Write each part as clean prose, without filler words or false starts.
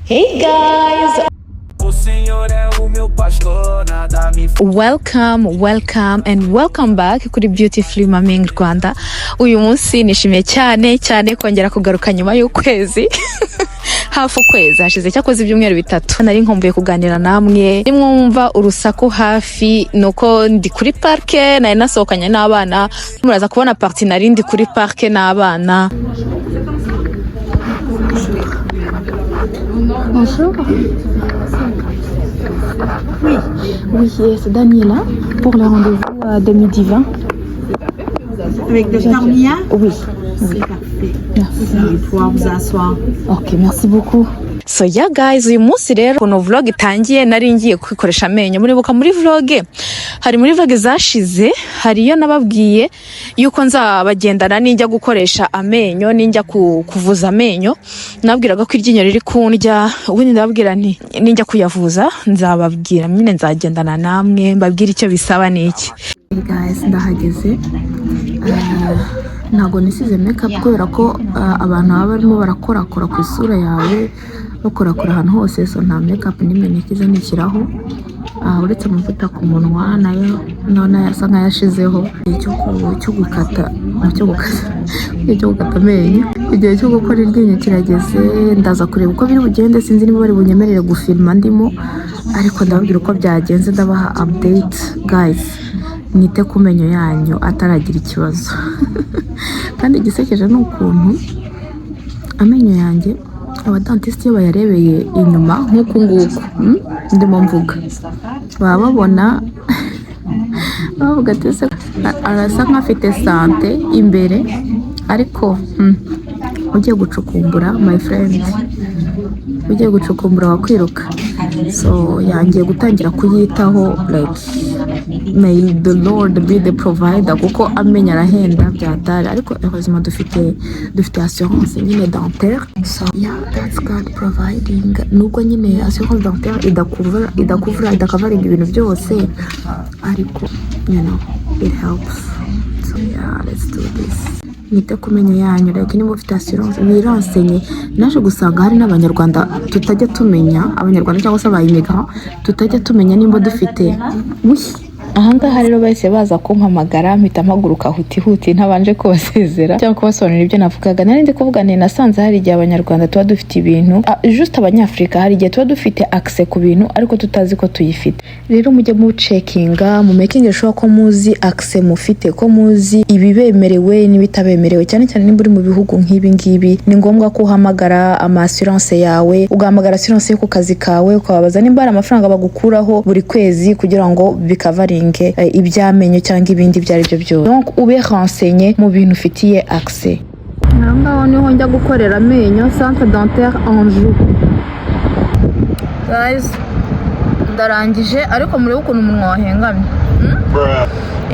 Hey guys! Welcome back kuri Beautifully Maming Rwanda. Uyu munsi nishimiye cyane kongera kugaruka nyuma y'ukwezi. Hafu ukwezi hashize cyakoze ibyumweru bitatu. Nari nkombuye kuganira namwe. Nimwumva urusaku hafi nuko ndi kuri parke nari nasohokanye n'abana. Muraza kubona party nari ndi kuri parke n'abana. Bonjour. Oui, c'est Daniela pour le rendez-vous de midi 20. Avec Dr Mia? Oui. C'est parfait. Merci. Vous allez pouvoir vous asseoir. Ok, merci beaucoup. So yeah guys, uyu munsi rero kuno vlog itangiye nari ngiye kwikoresha amenyo. Muribuka muri vlog zashize hariyo nababwiye yuko nzabagendana ninjya gukoresha amenyo, ninjya kuvuza amenyo. Nabwiraga ko iryinyo riri kundya, ubundi ndababwira nti ninjya kuyavuza nzababwira nyine nzagendana namwe mbabwira icyo bisaba niki. Hey guys, ndahageze. Ntago nisize makeup kubera ko abantu baba barimo barakorakora ku isura yawe, bakorakora ahantu hose, so nta makeup nimwe nikize nikiraho. Uretse amavuta ku munwa nayo none yasa nkayashizeho cyo gukata amenyo. Igihe cyo gukora iryinyo kirageze, ndaza kureba uko biri bugende. Sinzi niba bari bunyemerere gufilma ndimo, ariko ndababwira uko byagenze, ndabaha update guys. Nite ku menyo yanyu ataragira ikibazo. Kandi igisekeje ni ukuntu amenyo yanjye abadentiste iyo bayarebeye inyuma nk'uku nguku ndimo mvuga baba babona bavuga ati se arasa nk'afite sante imbere, ariko ugiye gucukumbura my friend, ugiye gucukumbura wakwiruka. So yangiye gutangira kuyitaho, like may the Lord be the provider, kuko amenyo arahenda byatari, ariko heureusement dufite assurance nyine dentaire. So yeah, that's God providing. Nubwo nyine assurance dentaire idakuvura ibintu byose, ariko you know it helps. So yeah, let's do this. Nite ku menyo yanyu, like niba ufite assurance wiransenye. Naje gusanga hari n'abanyarwanda tutajya tumenya, abanyarwanda cyangwa se abayimigrant tutajya tumenya nimba dufite ahangaha rero bahise baza kumpamagara, mpita mpaguruka huti ntabanje kubasezera cyangwa kubasobanurira ibyo navugaga. Nari ndi kuvuga nti nasanze hari igihe abanyarwanda tuba dufite ibintu, just abanyafrika hari igihe tuba dufite access ku bintu ariko tutazi ko tuyifite. Rero mujye mu checkinga, mu making sure ko muzi access mufite, ko muzi ibibemerewe n'ibitabemerewe, cyane nimba uri mu bihugu nk'ibi ngibi. Ni ngombwa ko uhamagara ama assurance yawe, ugahamagara assurance yo ku kazi kawe, ukababaza nimba hari amafaranga bagukuraho buri kwezi kugira ngo bikavaringe ibyamenyo cyangwa ibindi byari byo byose. Donc ube renseigné mu bintu ufitiye accès. Ngaho niho njya gukorera amenyo, centre dentaire Anjou. Guys, ndarangije ariko murebe ukuntu umunwa wahengamye.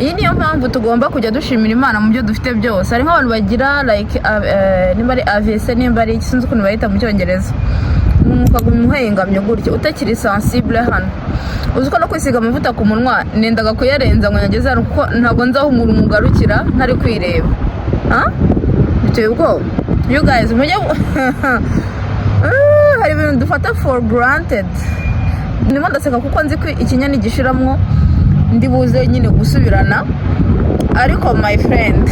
Iyi niyo mpamvu tugomba kujya dushimira Imana mu byo dufite byose. Hari nk'abantu bagira like nimba ari AVC, nimba ari sinzi ukuntu bayita mu Cyongereza, ukaguma uhengamye gutyo utakiri sensible hano. Uzi ko no kwisiga amavuta ku munwa nendaga kuyarenza ngo nyageze hano, kuko ntabwo nzaho umuntu mugarukira ntari kwireba. Biteye ubwoba. You guys mujye hari ibintu dufata for granted. Ndimo ndaseka kuko nzi ko ikinyani gishiramwo ndi buze nyine gusubirana, ariko my friend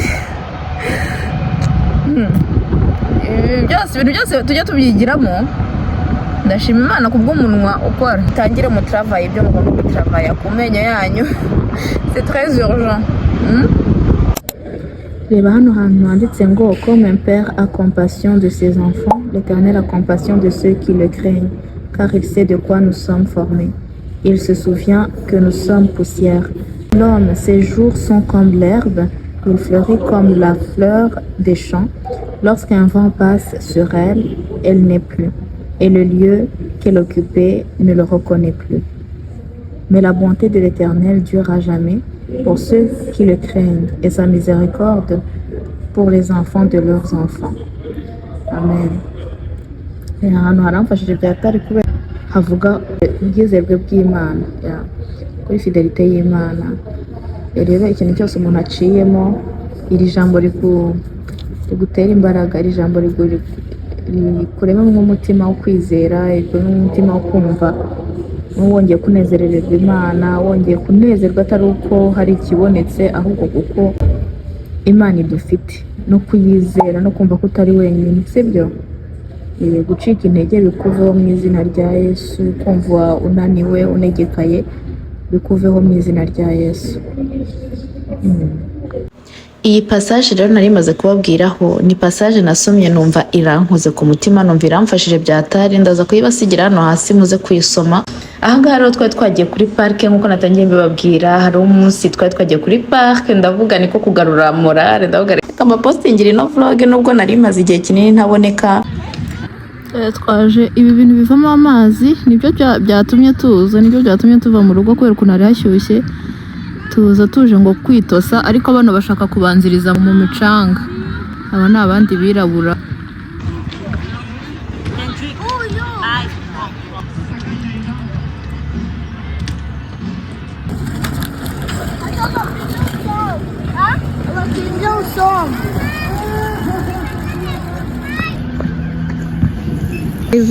ibintu byose tujya tubyigiramo. Ndashima Imana kubw'umunwa ukora. Tangire mu travail ibyo mugomba gutravaya ku menyo yanyu. C'est très urgent. Reba hano hantu handitse ngo comme un père a compassion de ses enfants, l'Éternel a compassion de ceux qui le craignent, car il sait de quoi nous sommes formés. Il se souvient que nous sommes poussière. L'homme, ses jours sont comme l'herbe, il fleurit comme la fleur des champs. Lorsqu'un vent passe sur elle, elle n'est plus, et le lieu qu'elle occupait ne le reconnaît plus. Mais la bonté de l'Éternel dure à jamais pour ceux qui le craignent, et sa miséricorde pour les enfants de leurs enfants. Amen. Ahantu haramfashije byatari kubera havuga ubwizerwe bw'Imana, kuri fidelite y'Imana. Rero ikintu cyose umuntu aciyemo, iri jambo rigutera imbaraga, iri jambo rikurememo nk'umutima wo kwizera, rikurememo umutima wo kumva wongeye kunezerererwa Imana, wongeye kunezerwa atari uko hari ikibonetse ahubwo kuko Imana idufite, no kuyizera no kumva ko utari wenyine, sibyo? Gucika intege bikuveho mu izina rya Yesu, kumva unaniwe unegekaye bikuveho mu izina rya Yesu. Iyi passage rero nari maze kubabwiraho ni passage nasomye numva irankoze ku mutima, numva iramfashije byatari, ndaza kuyibasigira hano hasi muze kuyisoma. Ahangaha rero twari twagiye kuri parike nk'uko natangiye mbibabwira, hari umunsi twari twagiye kuri parike, ndavuga niko kugarura morale, ndavuga reka amapostingira ino vlog nubwo nari maze igihe kinini ntaboneka. Twaje ibi bintu bivamo amazi, nibyo byatumye tuza, nibyo byatumye tuva mu rugo kubera ukuntu hari hashyushye, tuza tuje ngo kwitosa, ariko bano bashaka kubanziriza mu micanga. Aba ni abandi birabura.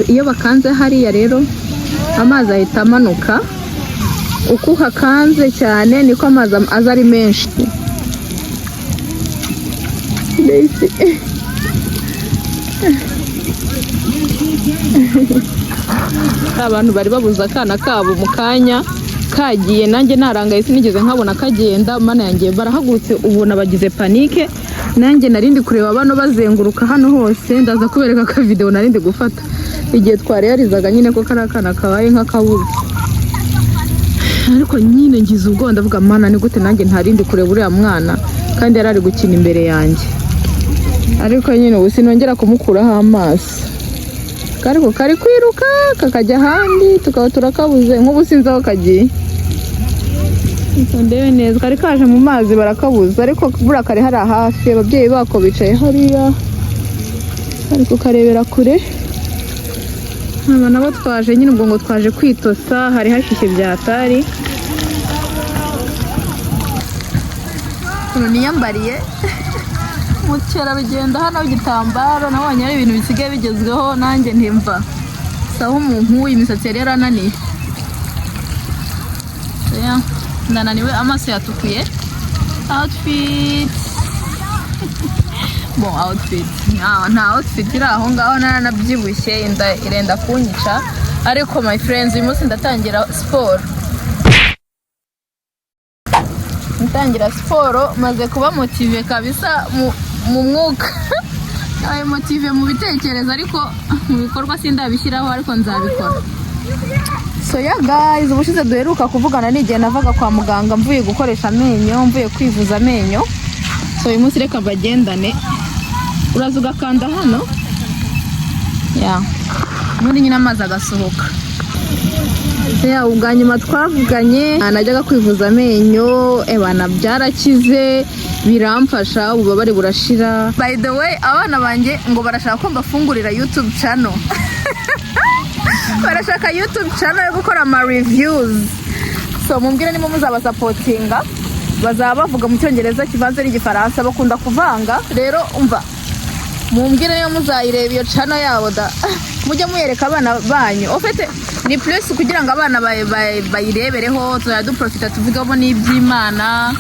Iyo bakanze hariya rero amazi ahita amanuka, uko hakanze cyane niko amazi aza ari menshi. Abantu bari babuze akana kabo mu kanya kagiye, nanjye narangaye sinigeze nkabona kagenda, mana yanjye barahagurutse ubona bagize panike, nanjye narindi kureba bano bazenguruka hano hose, ndaza kubereka ka video narindi gufata igihe twareyarizaga nyine ko kari akana kabaye nk'akabuze. Ariko nyine ngize ubwoba ndavuga mana ni gute nanjye ntarindi kureba uriya mwana kandi yari ari gukina imbere yanjye, ariko nyine ubu sinongera kumukuraho amaso. Kariko kari kwiruka kakajya ahandi tukaba turakabuze, nk'ubu sinzi aho kagiye. Ndebe neza, kari kaje mu mazi barakabuze, ariko buriya kari hari hafi, ababyeyi bako bicaye hariya ariko karebera kure. Aba nabo twaje nyine ubwo ngo twaje kwitosa, hari hashyushye byatari. Niyambariye mukerarugendo hano w'igitambaro, nabonye ari ibintu bisigaye bigezweho, nanjye ntimva saho umuntu imisatsi yari yarananiye. Ndananiwe, amaso yatukuye. Outfit bon, outfit nta outfit iri aho ngaho, naranabyibushye inda irenda kunyica, ariko my friends uyu munsi ndatangira siporo. Ntangira siporo maze kuba motive kabisa mu mwuka. Nabaye motive mu bitekerezo, ariko mu bikorwa sindabishyiraho, ariko nzabikora. So yeah guys, ubushize duheruka kuvugana n'igihe navaga kwa muganga mvuye gukoresha amenyo, mvuye kwivuza amenyo. So uyu munsi reka bagendane, uraza ugakanda hano muri nyine amazi agasohoka. Ubwa nyuma twavuganye najyaga kwivuza amenyo, ebana byarakize biramfasha, ububabare burashira. By the way, abana banjye ngo barashaka ko mbafungurira YouTube channel. Barashaka YouTube channel yo gukora ama reviews. So mumbwire nimo muzaba supportinga, bazaba bavuga mu cyongereza kivanze n'igifaransa, bakunda kuvanga. Rero umva, mumbwire niyo muzayireba iyo channel yabo da. Mujye muyereka abana banyu. Ofete ni plus kugira ngo abana bayirebereho, duprofita tuvugamo n'iby'Imana.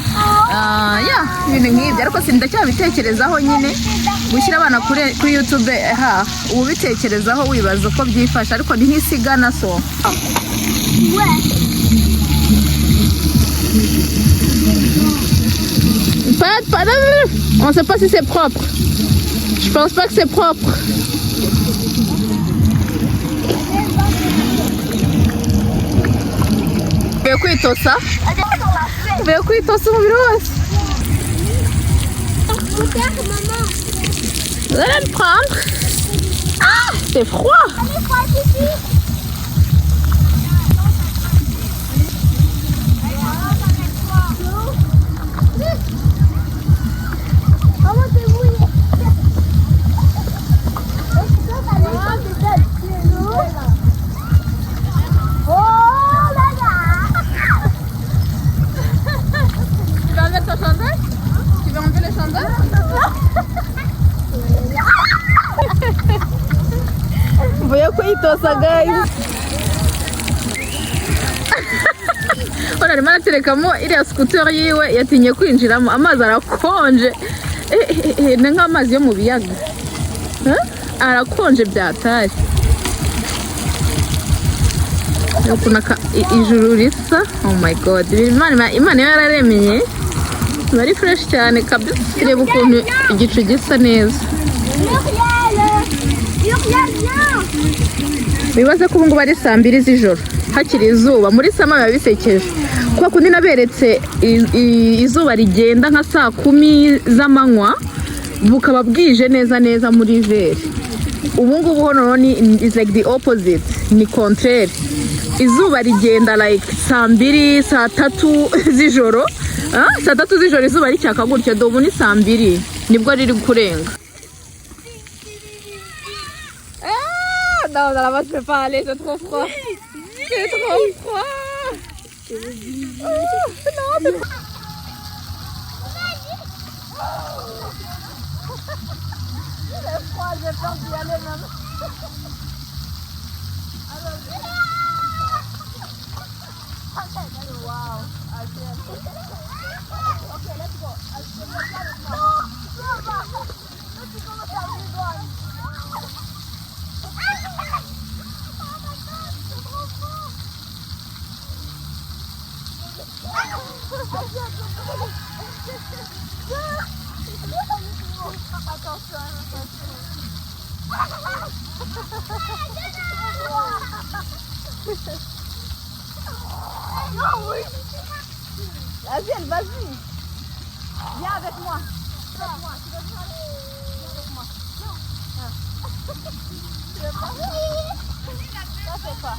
Ibintu nk'ibyo, ariko sindacyabitekerezaho nyine gushyira abana kuri YouTube. Ubu bitekerezaho wibaza uko byifasha, ariko ni nk'isigana. So on sait pas si c'est propre. Je pense pas que c'est propre. Kwitosa umubiri wose. Vous allez le prendre. Ah, c'est froid. Tu veux enlever les chandelles? gusa guys. Ora arimo araterekamo iriya scooter yiwe yatinye kwinjiramo, amazi arakonje. Ni nk'amazi yo mu biyaga. Arakonje byatari. Ukunaka ijuru risa. Oh my god. Imana yararemeye. Bari fresh cyane kabisa. Reba ukuntu igicu gisa neza. Bibaze ko ubu ngubu ari saa 2 z'ijoro hakiri izuba. Muri sama biba bisekeje kuko kundi naberetse izuba rigenda nka saa 10 z'amanywa bukaba bwije neza muri vere. Ubu ngubu hono ni is like the opposite, ni contraire. Izuba rigenda like saa 2 saa 3 z'ijoro. Saa 3 z'ijoro izuba ricyaka gutyo, dobu ni saa 2 nibwo riri kurenga. Non, dans la base, je peux pas aller, c'est trop froid. C'est trop froid. Non, c'est trop... C'est froid, j'ai peur d'y aller même. Wow. Okay, let's go. Aziel, vas-y. Viens avec moi. Tu veux venir avec moi? Tu veux pas? Ça fait pas.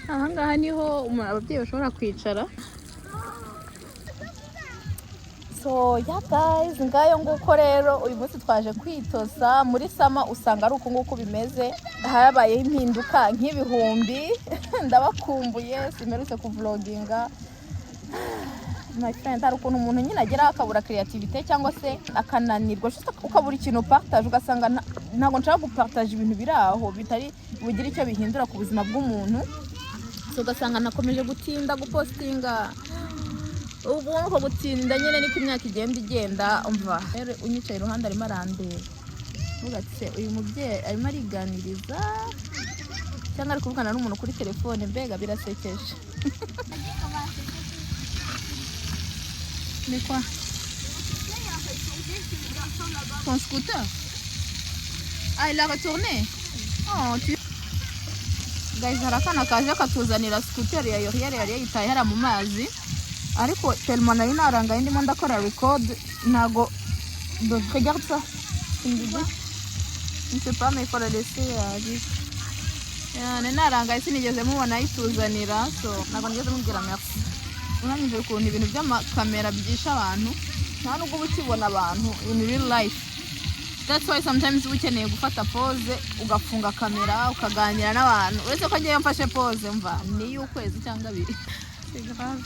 Ahangaha niho ababyeyi bashobora kwicara. So yeah guys, ngayo nguko rero uyu munsi twaje kwitoza muri sama. Usanga ari uko nguko bimeze, harabayeho impinduka nk'ibihumbi. Ndabakumbuye, simerutse kuvloginga. My friend, hari ukuntu umuntu nyine agera akabura creativity cyangwa se akananirwa ukabura ikintu partage, ugasanga ntago nshaka gupartage ibintu biri aho bitari bugira icyo bihindura ku buzima bw'umuntu. So ugasanga nakomeje gutinda gupostinga. Ubu uko gutinda nyine niko imyaka igenda umva. Rero unyicaye iruhande arimo arandeba. Ugatse uyu mubyeyi arimo ariganiriza cyangwa ari kuvugana n'umuntu kuri telefone, mbega birasekeje. Mais quoi? Ton scooter? Ah, il a retourné? Oh, tu... Guys, harakana kaje katuzanira scooter ya Yoriel yari yitaye hara mu mazi. Ariko tellement nari narangaye ndimo ndakora record nago. Regarde ça. Je ne sais pas mais il faut la laisser vivre. Nari narangaye sinigeze mubona yituzanira, so nago nigeze mubwira merci. Uranyije ukuntu ibintu by'amakamera byisha abantu, nta nubwo ukibona abantu in real life. That's why sometimes ukeneye gufata pose ugafunga kamera ukaganira n'abantu. Uretse ko ngiye mfashe pose mva ni y'ukwezi cyangwa 2. C'est grave.